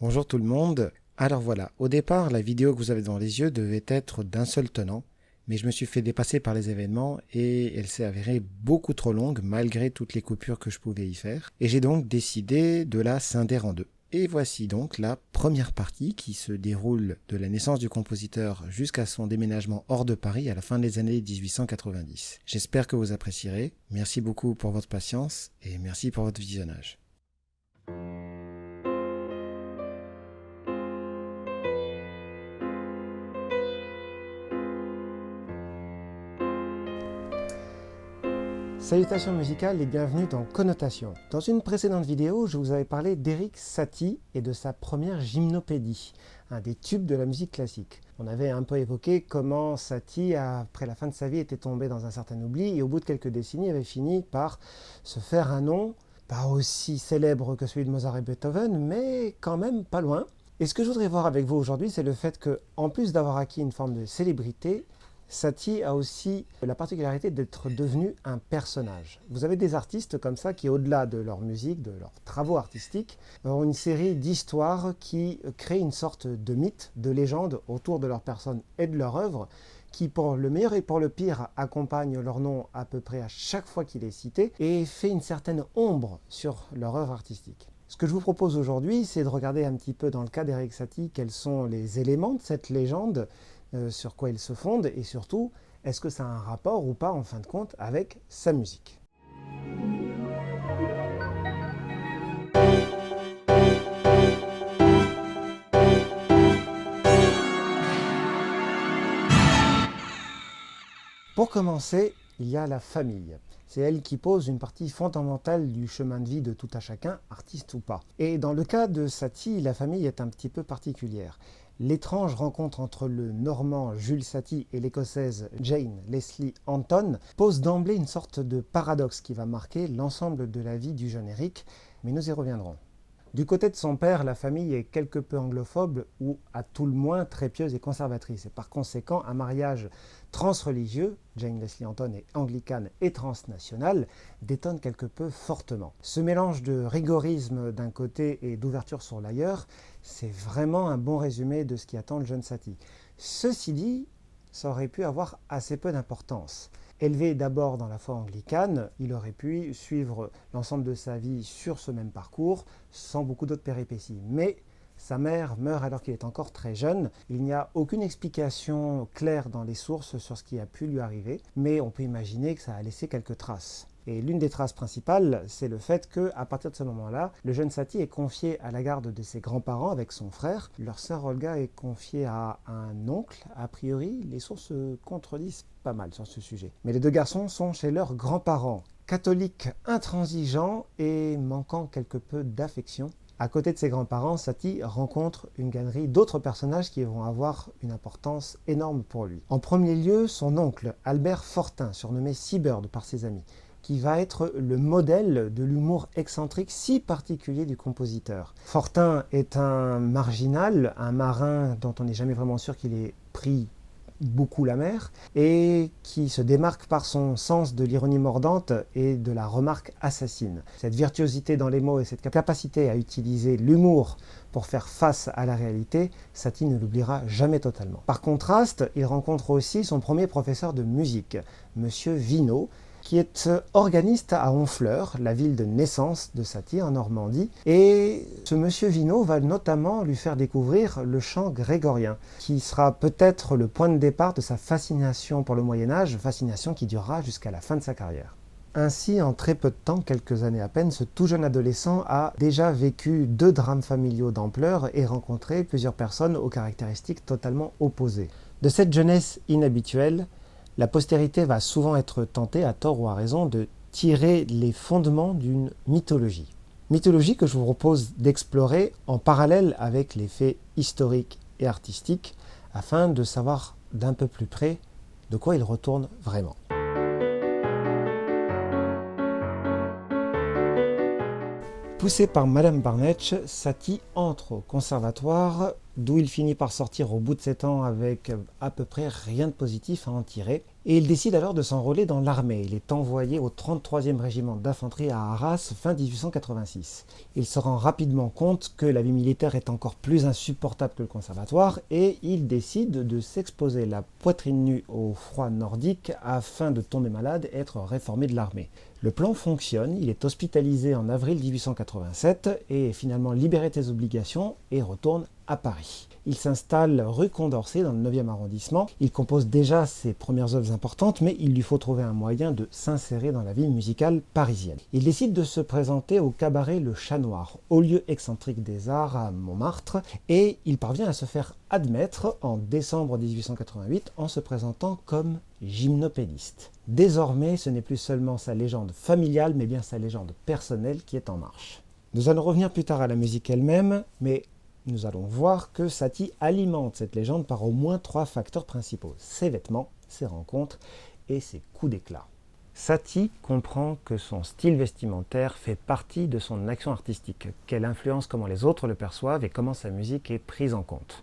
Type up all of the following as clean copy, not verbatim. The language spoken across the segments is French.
Bonjour tout le monde. Alors voilà, au départ, la vidéo que vous avez devant les yeux devait être d'un seul tenant, mais je me suis fait dépasser par les événements et elle s'est avérée beaucoup trop longue malgré toutes les coupures que je pouvais y faire. Et j'ai donc décidé de la scinder en deux. Et voici donc la première partie qui se déroule de la naissance du compositeur jusqu'à son déménagement hors de Paris à la fin des années 1890. J'espère que vous apprécierez. Merci beaucoup pour votre patience et merci pour votre visionnage. Salutations musicales et bienvenue dans Connotation. Dans une précédente vidéo, je vous avais parlé d'Erik Satie et de sa première gymnopédie, un des tubes de la musique classique. On avait un peu évoqué comment Satie, après la fin de sa vie, était tombé dans un certain oubli et au bout de quelques décennies avait fini par se faire un nom, pas aussi célèbre que celui de Mozart et Beethoven, mais quand même pas loin. Et ce que je voudrais voir avec vous aujourd'hui, c'est le fait que, en plus d'avoir acquis une forme de célébrité, Satie a aussi la particularité d'être devenu un personnage. Vous avez des artistes comme ça qui, au-delà de leur musique, de leurs travaux artistiques, ont une série d'histoires qui créent une sorte de mythe, de légende autour de leur personne et de leur œuvre, qui pour le meilleur et pour le pire accompagne leur nom à peu près à chaque fois qu'il est cité et fait une certaine ombre sur leur œuvre artistique. Ce que je vous propose aujourd'hui, c'est de regarder un petit peu dans le cas d'Erik Satie quels sont les éléments de cette légende, sur quoi il se fonde et surtout, est-ce que ça a un rapport ou pas en fin de compte avec sa musique. Pour commencer, il y a la famille. C'est elle qui pose une partie fondamentale du chemin de vie de tout à chacun, artiste ou pas. Et dans le cas de Satie, la famille est un petit peu particulière. L'étrange rencontre entre le Normand Jules Satie et l'Écossaise Jane Leslie Anton pose d'emblée une sorte de paradoxe qui va marquer l'ensemble de la vie du jeune Erik, mais nous y reviendrons. Du côté de son père, la famille est quelque peu anglophobe ou à tout le moins très pieuse et conservatrice. Et par conséquent, un mariage transreligieux, Jane Leslie Anton est anglicane et transnationale, détonne quelque peu fortement. Ce mélange de rigorisme d'un côté et d'ouverture sur l'ailleurs, c'est vraiment un bon résumé de ce qui attend le jeune Satie. Ceci dit, ça aurait pu avoir assez peu d'importance. Élevé d'abord dans la foi anglicane, il aurait pu suivre l'ensemble de sa vie sur ce même parcours, sans beaucoup d'autres péripéties. Mais sa mère meurt alors qu'il est encore très jeune. Il n'y a aucune explication claire dans les sources sur ce qui a pu lui arriver, mais on peut imaginer que ça a laissé quelques traces. Et l'une des traces principales, c'est le fait qu'à partir de ce moment-là, le jeune Satie est confié à la garde de ses grands-parents avec son frère. Leur sœur Olga est confiée à un oncle. A priori, les sources se contredisent pas mal sur ce sujet. Mais les deux garçons sont chez leurs grands-parents, catholiques intransigeants et manquant quelque peu d'affection. À côté de ses grands-parents, Satie rencontre une galerie d'autres personnages qui vont avoir une importance énorme pour lui. En premier lieu, son oncle, Albert Fortin, surnommé Seabird par ses amis, qui va être le modèle de l'humour excentrique si particulier du compositeur. Fortin est un marginal, un marin dont on n'est jamais vraiment sûr qu'il ait pris beaucoup la mer, et qui se démarque par son sens de l'ironie mordante et de la remarque assassine. Cette virtuosité dans les mots et cette capacité à utiliser l'humour pour faire face à la réalité, Satie ne l'oubliera jamais totalement. Par contraste, il rencontre aussi son premier professeur de musique, Monsieur Vinot, qui est organiste à Honfleur, la ville de naissance de Satie en Normandie. Et ce monsieur Vinot va notamment lui faire découvrir le chant grégorien, qui sera peut-être le point de départ de sa fascination pour le Moyen-Âge, fascination qui durera jusqu'à la fin de sa carrière. Ainsi, en très peu de temps, quelques années à peine, ce tout jeune adolescent a déjà vécu 2 drames familiaux d'ampleur et rencontré plusieurs personnes aux caractéristiques totalement opposées. De cette jeunesse inhabituelle, la postérité va souvent être tentée, à tort ou à raison, de tirer les fondements d'une mythologie. Mythologie que je vous propose d'explorer en parallèle avec les faits historiques et artistiques, afin de savoir d'un peu plus près de quoi il retourne vraiment. Poussé par Madame Barnetch, Satie entre au conservatoire, d'où il finit par sortir au bout de 7 ans avec à peu près rien de positif à en tirer. Et il décide alors de s'enrôler dans l'armée. Il est envoyé au 33e régiment d'infanterie à Arras fin 1886. Il se rend rapidement compte que la vie militaire est encore plus insupportable que le conservatoire et il décide de s'exposer la poitrine nue au froid nordique afin de tomber malade et être réformé de l'armée. Le plan fonctionne, il est hospitalisé en avril 1887 et est finalement libéré de ses obligations et retourne à Paris. Il s'installe rue Condorcet dans le 9e arrondissement. Il compose déjà ses premières œuvres importantes, mais il lui faut trouver un moyen de s'insérer dans la vie musicale parisienne. Il décide de se présenter au cabaret Le Chat Noir, haut lieu excentrique des arts à Montmartre, et il parvient à se faire admettre en décembre 1888 en se présentant comme gymnopédiste. Désormais, ce n'est plus seulement sa légende familiale, mais bien sa légende personnelle qui est en marche. Nous allons revenir plus tard à la musique elle-même, mais nous allons voir que Satie alimente cette légende par au moins 3 facteurs principaux: ses vêtements, ses rencontres et ses coups d'éclat. Satie comprend que son style vestimentaire fait partie de son action artistique, qu'elle influence comment les autres le perçoivent et comment sa musique est prise en compte.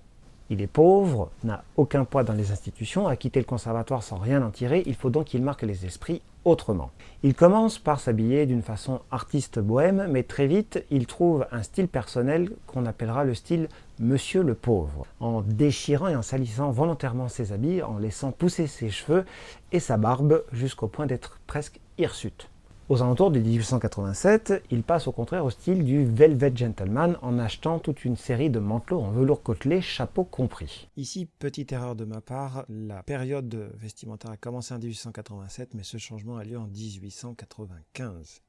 Il est pauvre, n'a aucun poids dans les institutions, a quitté le conservatoire sans rien en tirer, il faut donc qu'il marque les esprits autrement. Il commence par s'habiller d'une façon artiste bohème, mais très vite, il trouve un style personnel qu'on appellera le style Monsieur le Pauvre, en déchirant et en salissant volontairement ses habits, en laissant pousser ses cheveux et sa barbe jusqu'au point d'être presque hirsute. Aux alentours de 1887, il passe au contraire au style du Velvet Gentleman en achetant toute une série de manteaux en velours côtelé, chapeau compris. Ici, petite erreur de ma part, la période vestimentaire a commencé en 1887, mais ce changement a lieu en 1895.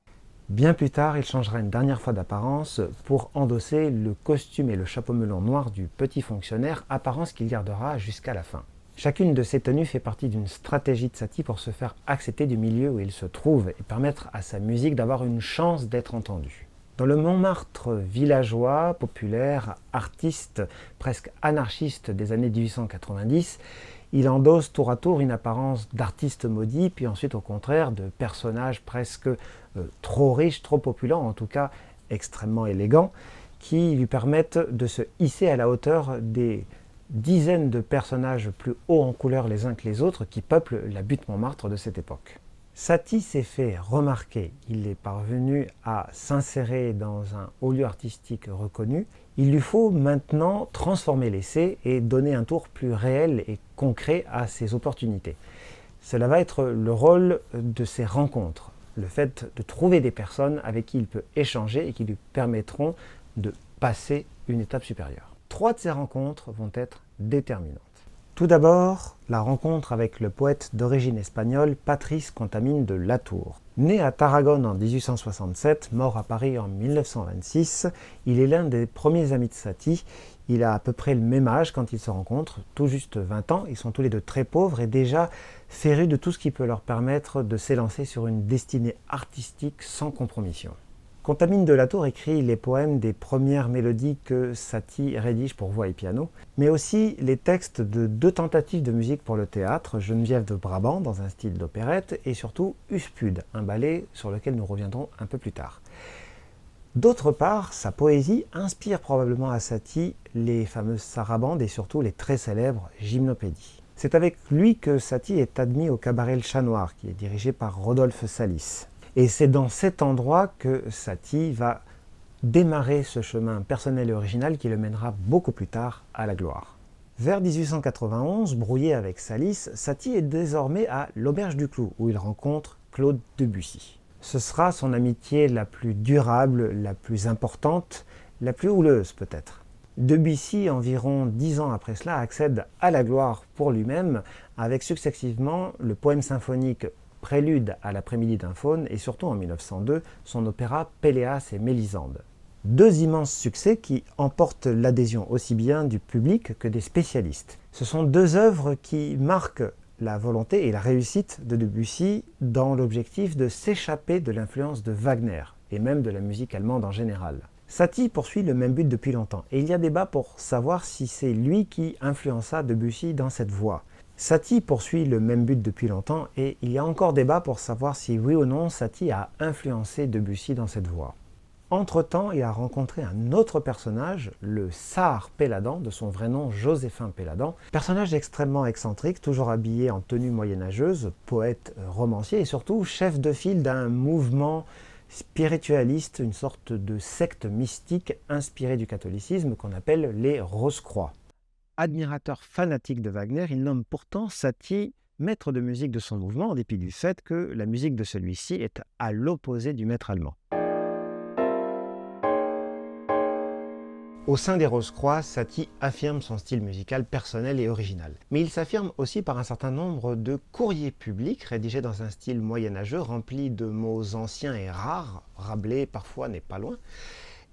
Bien plus tard, il changera une dernière fois d'apparence pour endosser le costume et le chapeau melon noir du petit fonctionnaire, apparence qu'il gardera jusqu'à la fin. Chacune de ces tenues fait partie d'une stratégie de Satie pour se faire accepter du milieu où il se trouve et permettre à sa musique d'avoir une chance d'être entendue. Dans le Montmartre villageois, populaire, artiste, presque anarchiste des années 1890, il endosse tour à tour une apparence d'artiste maudit, puis ensuite au contraire de personnage presque trop riche, trop populaire, en tout cas extrêmement élégant, qui lui permettent de se hisser à la hauteur des dizaines de personnages plus hauts en couleur les uns que les autres qui peuplent la butte Montmartre de cette époque. Satie s'est fait remarquer, il est parvenu à s'insérer dans un haut lieu artistique reconnu. Il lui faut maintenant transformer l'essai et donner un tour plus réel et concret à ses opportunités. Cela va être le rôle de ses rencontres, le fait de trouver des personnes avec qui il peut échanger et qui lui permettront de passer une étape supérieure. 3 de ces rencontres vont être déterminantes. Tout d'abord, la rencontre avec le poète d'origine espagnole Patrice Contamine de Latour. Né à Tarragone en 1867, mort à Paris en 1926, il est l'un des premiers amis de Satie. Il a à peu près le même âge quand ils se rencontrent, tout juste 20 ans. Ils sont tous les deux très pauvres et déjà férus de tout ce qui peut leur permettre de s'élancer sur une destinée artistique sans compromission. Contamine de Latour écrit les poèmes des premières mélodies que Satie rédige pour voix et piano, mais aussi les textes de 2 tentatives de musique pour le théâtre, Geneviève de Brabant dans un style d'opérette et surtout Uspud, un ballet sur lequel nous reviendrons un peu plus tard. D'autre part, sa poésie inspire probablement à Satie les fameuses sarabandes et surtout les très célèbres gymnopédies. C'est avec lui que Satie est admis au cabaret Le Chat Noir, qui est dirigé par Rodolphe Salis. Et c'est dans cet endroit que Satie va démarrer ce chemin personnel et original qui le mènera beaucoup plus tard à la gloire. Vers 1891, brouillé avec Salis, Satie est désormais à l'Auberge du Clou, où il rencontre Claude Debussy. Ce sera son amitié la plus durable, la plus importante, la plus houleuse peut-être. Debussy, environ 10 ans après cela, accède à la gloire pour lui-même, avec successivement le poème symphonique Prélude à l'après-midi d'un faune et surtout en 1902 son opéra Péléas et Mélisande. 2 immenses succès qui emportent l'adhésion aussi bien du public que des spécialistes. Ce sont 2 œuvres qui marquent la volonté et la réussite de Debussy dans l'objectif de s'échapper de l'influence de Wagner et même de la musique allemande en général. Satie poursuit le même but depuis longtemps et il y a débat pour savoir si c'est lui qui influença Debussy dans cette voie. Satie poursuit le même but depuis longtemps et il y a encore débat pour savoir si oui ou non Satie a influencé Debussy dans cette voie. Entre-temps, il a rencontré un autre personnage, le Sar Péladan, de son vrai nom Joséphin Péladan, personnage extrêmement excentrique, toujours habillé en tenue moyenâgeuse, poète, romancier et surtout chef de file d'un mouvement spiritualiste, une sorte de secte mystique inspirée du catholicisme qu'on appelle les Rose-Croix. Admirateur fanatique de Wagner, il nomme pourtant Satie maître de musique de son mouvement, en dépit du fait que la musique de celui-ci est à l'opposé du maître allemand. Au sein des Rose-Croix, Satie affirme son style musical personnel et original. Mais il s'affirme aussi par un certain nombre de courriers publics rédigés dans un style moyenâgeux rempli de mots anciens et rares, Rabelais parfois n'est pas loin,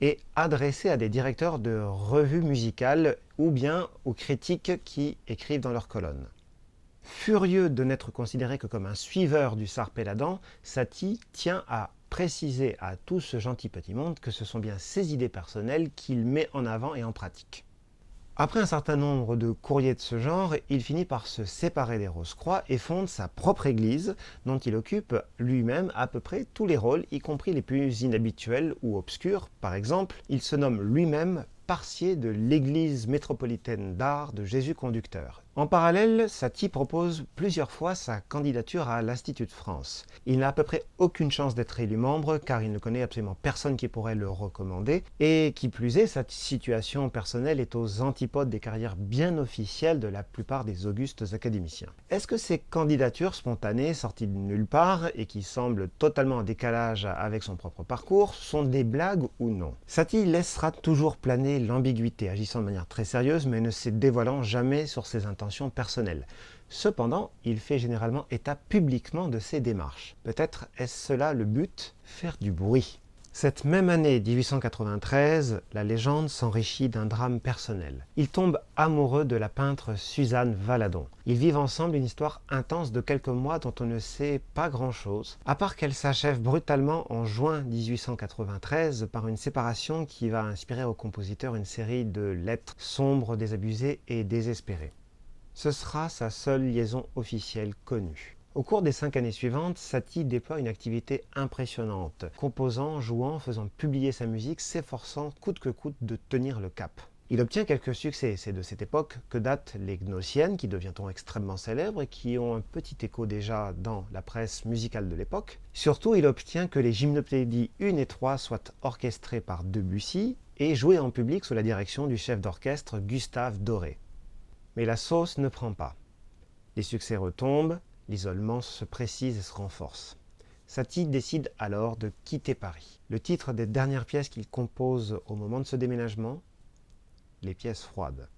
et adressés à des directeurs de revues musicales ou bien aux critiques qui écrivent dans leurs colonnes. Furieux de n'être considéré que comme un suiveur du Sar Péladan, Satie tient à préciser à tout ce gentil petit monde que ce sont bien ses idées personnelles qu'il met en avant et en pratique. Après un certain nombre de courriers de ce genre, il finit par se séparer des Rose-Croix et fonde sa propre église, dont il occupe lui-même à peu près tous les rôles, y compris les plus inhabituels ou obscurs. Par exemple, il se nomme lui-même Parcier de l'église métropolitaine d'art de Jésus Conducteur. En parallèle, Satie propose plusieurs fois sa candidature à l'Institut de France. Il n'a à peu près aucune chance d'être élu membre car il ne connaît absolument personne qui pourrait le recommander et qui plus est, sa situation personnelle est aux antipodes des carrières bien officielles de la plupart des augustes académiciens. Est-ce que ces candidatures spontanées, sorties de nulle part et qui semblent totalement en décalage avec son propre parcours, sont des blagues ou non? Satie laissera toujours planer l'ambiguïté, agissant de manière très sérieuse mais ne se dévoilant jamais sur ses intentions personnelles. Cependant, il fait généralement état publiquement de ses démarches. Peut-être est-ce cela le but? Faire du bruit. Cette même année 1893, la légende s'enrichit d'un drame personnel. Il tombe amoureux de la peintre Suzanne Valadon. Ils vivent ensemble une histoire intense de quelques mois dont on ne sait pas grand-chose, à part qu'elle s'achève brutalement en juin 1893 par une séparation qui va inspirer au compositeur une série de lettres sombres, désabusées et désespérées. Ce sera sa seule liaison officielle connue. Au cours des 5 années suivantes, Satie déploie une activité impressionnante, composant, jouant, faisant publier sa musique, s'efforçant coûte que coûte de tenir le cap. Il obtient quelques succès, c'est de cette époque que datent les Gnossiennes, qui deviendront extrêmement célèbres et qui ont un petit écho déjà dans la presse musicale de l'époque. Surtout, il obtient que les Gymnopédies 1 et 3 soient orchestrées par Debussy et jouées en public sous la direction du chef d'orchestre Gustave Doré. Mais la sauce ne prend pas. Les succès retombent, l'isolement se précise et se renforce. Satie décide alors de quitter Paris. Le titre des dernières pièces qu'il compose au moment de ce déménagement, Les pièces froides.